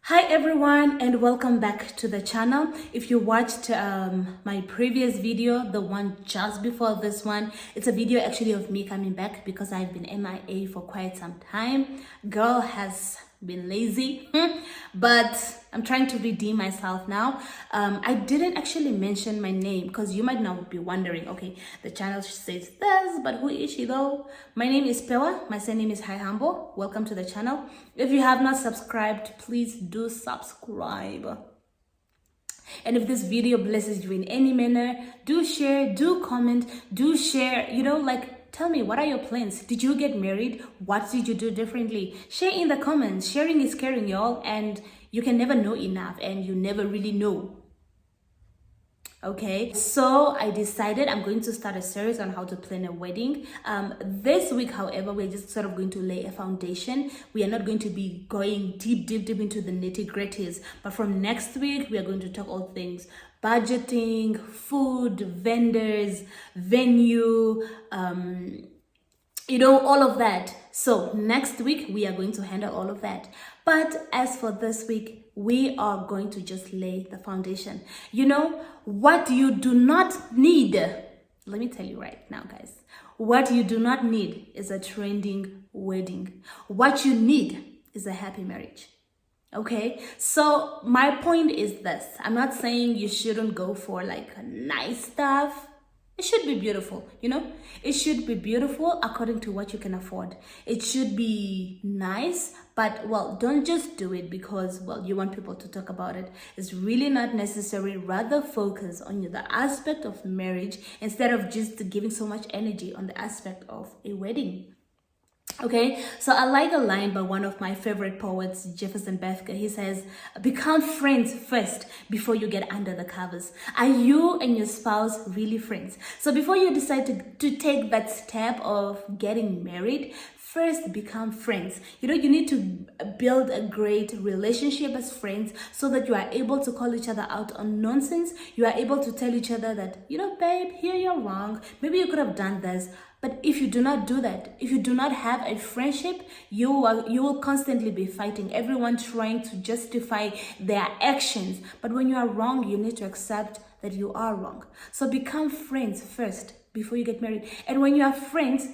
Hi everyone, and welcome back to the channel. If you watched my previous video, the one just before this one, it's a video actually of me coming back because I've been MIA for quite some time. Girl has been lazy, but I'm trying to redeem myself now. I didn't actually mention my name because you might now be wondering, okay, the channel says this, but who is she though? My name is Pewa. My surname is Hi Humble. Welcome to the channel. If you have not subscribed, please do subscribe. And if this video blesses you in any manner, do share, do comment, do share, tell me, what are your plans? Did you get married? What did you do differently? Share in the comments. Sharing is caring, y'all, and you can never know enough, and you never really know. Okay, so I decided I'm going to start a series on how to plan a wedding. This week, however, we're just sort of going to lay a foundation. We are not going to be going deep into the nitty-gritties, but from next week, we are going to talk all things budgeting, food, vendors, venue, all of that. So next week, we are going to handle all of that. But as for this week, we are going to just lay the foundation. What you do not need, let me tell you right now, guys, what you do not need is a trending wedding. What you need is a happy marriage. Okay, so my point is this. I'm not saying you shouldn't go for like nice stuff. It should be beautiful, It should be beautiful according to what you can afford. It should be nice, but, don't just do it because, you want people to talk about it. It's really not necessary. Rather focus on the aspect of marriage instead of just giving so much energy on the aspect of a wedding. Okay, so I like a line by one of my favorite poets, Jefferson Bethke. He says, become friends first before you get under the covers. Are you and your spouse really friends? So before you decide to take that step of getting married, first become friends. You need to build a great relationship as friends so that you are able to call each other out on nonsense. You are able to tell each other that, babe, here you're wrong. Maybe you could have done this. But if you do not do that, if you do not have a friendship, you will constantly be fighting, everyone trying to justify their actions. But when you are wrong, you need to accept that you are wrong. So become friends first before you get married. And when you are friends,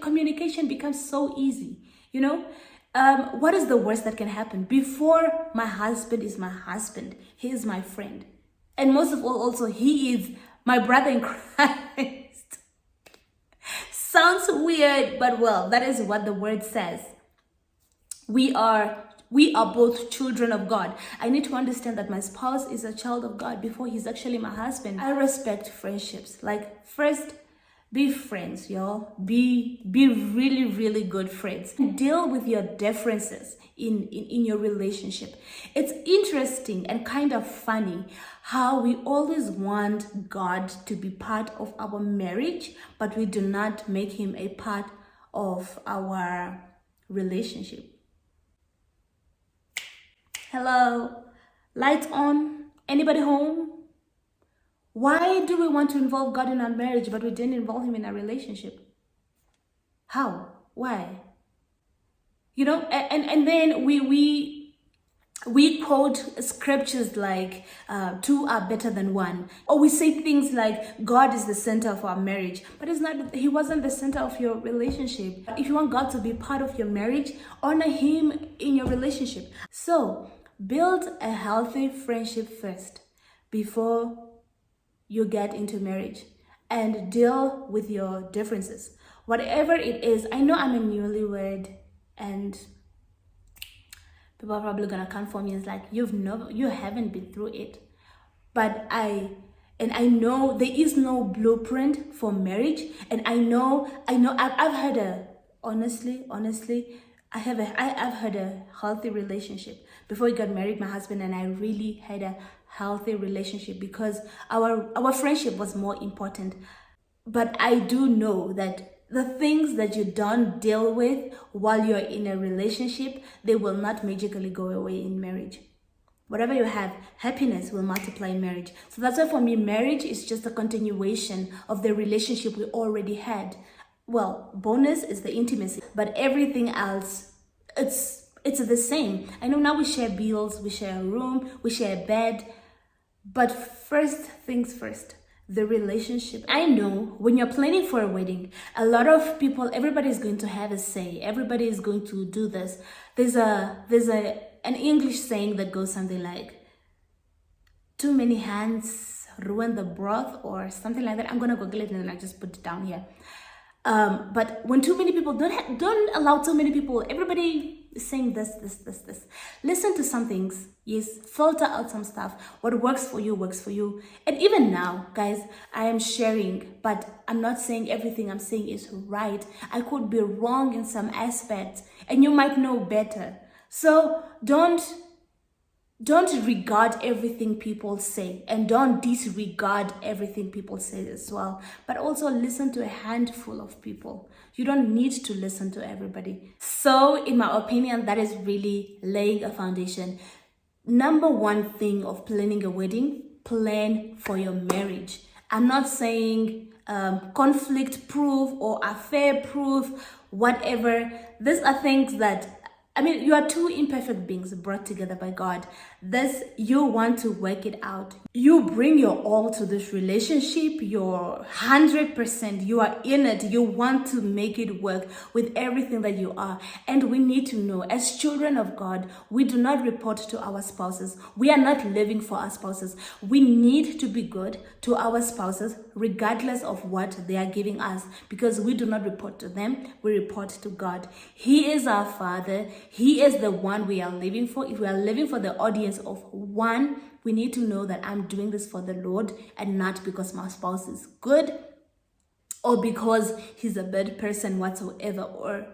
communication becomes so easy. What is the worst that can happen? Before my husband is my husband, he is my friend. And most of all, also, he is my brother in Christ. Sounds weird, but that is what the word says. We are both children of God. I need to understand that my spouse is a child of God before he's actually my husband. I respect friendships. First, be friends, y'all. Be really, really good friends. Deal with your differences in your relationship. It's interesting and kind of funny how we always want God to be part of our marriage, but we do not make him a part of our relationship. Hello? Lights on? Anybody home? Why do we want to involve God in our marriage, but we didn't involve him in our relationship? How? Why? And then we quote scriptures like two are better than one, or we say things like God is the center of our marriage, but he wasn't the center of your relationship. If you want God to be part of your marriage, honor him in your relationship. So build a healthy friendship first before you get into marriage, and deal with your differences, whatever it is. I know I'm a newlywed, and people are probably gonna come for me and it's like, you haven't been through it. But I know there is no blueprint for marriage, and I know I've had honestly I've had a healthy relationship. Before we got married, my husband and I really had a healthy relationship because our friendship was more important. But I do know that the things that you don't deal with while you're in a relationship, they will not magically go away in marriage. Whatever you have, happiness will multiply in marriage. So that's why for me, marriage is just a continuation of the relationship we already had. Bonus is the intimacy, but everything else, it's it's the same. I know now we share bills, we share a room, we share a bed, but first things first, the relationship. I know when you're planning for a wedding, a lot of people, everybody is going to have a say. Everybody is going to do this. There's an English saying that goes something like, too many hands ruin the broth, or something like that. I'm gonna Google it and then I just put it down here. But when too many people, don't allow too many people. Everybody is saying this. Listen to some things. Yes, filter out some stuff. What works for you works for you. And even now, guys, I am sharing, but I'm not saying everything I'm saying is right. I could be wrong in some aspects, and you might know better. So don't regard everything people say, and don't disregard everything people say as well, but also listen to a handful of people. You don't need to listen to everybody. So in my opinion, that is really laying a foundation. Number one thing of planning a wedding, plan for your marriage. I'm not saying conflict proof or affair proof, whatever. These are things that, I mean, you are two imperfect beings brought together by God. Thus, you want to work it out. You bring your all to this relationship, your 100%. You are in it. You want to make it work with everything that you are. And we need to know, as children of God, we do not report to our spouses. We are not living for our spouses. We need to be good to our spouses, regardless of what they are giving us, because we do not report to them. We report to God. He is our Father. He is the one we are living for. If we are living for the audience of one, we need to know that I'm doing this for the Lord and not because my spouse is good or because he's a bad person whatsoever. Or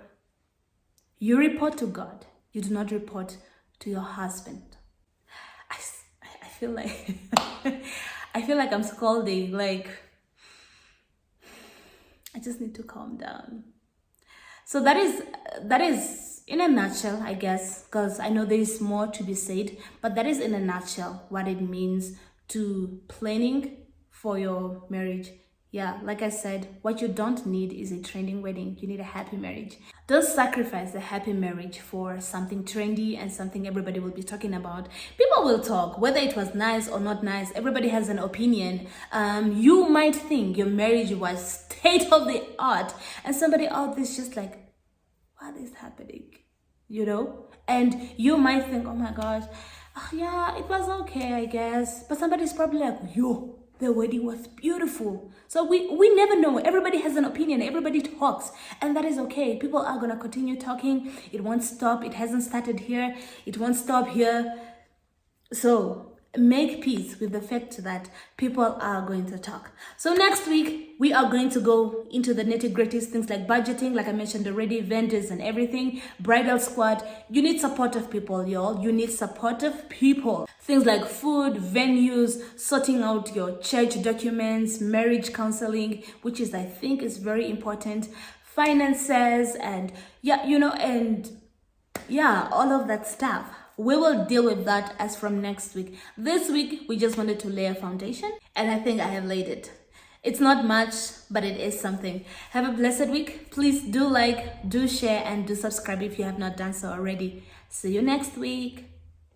you report to God. You do not report to your husband. I feel like I feel like I'm scolding. Like, I just need to calm down. So that is in a nutshell, I guess, because I know there is more to be said, but that is in a nutshell what it means to planning for your marriage. Yeah, like I said, what you don't need is a trending wedding. You need a happy marriage. Don't sacrifice the happy marriage for something trendy and something everybody will be talking about. People will talk, whether it was nice or not nice. Everybody has an opinion. You might think your marriage was state of the art, and somebody out there is just like, what is happening? You know? And you might think, oh my gosh, yeah, it was okay, I guess. But somebody's probably like, yo, the wedding was beautiful. So we never know. Everybody has an opinion. Everybody talks. And that is okay. People are going to continue talking. It won't stop. It hasn't started here. It won't stop here. So make peace with the fact that people are going to talk. So next week, we are going to go into the nitty-gritty things like budgeting, like I mentioned already, vendors and everything, bridal squad. You need supportive people, y'all. You need supportive people. Things like food, venues, sorting out your church documents, marriage counseling, which is, I think, is very important, finances, and all of that stuff. We will deal with that as from next week. This week, we just wanted to lay a foundation, and I think I have laid it. It's not much, but it is something. Have a blessed week. Please do like, do share, and do subscribe if you have not done so already. See you next week.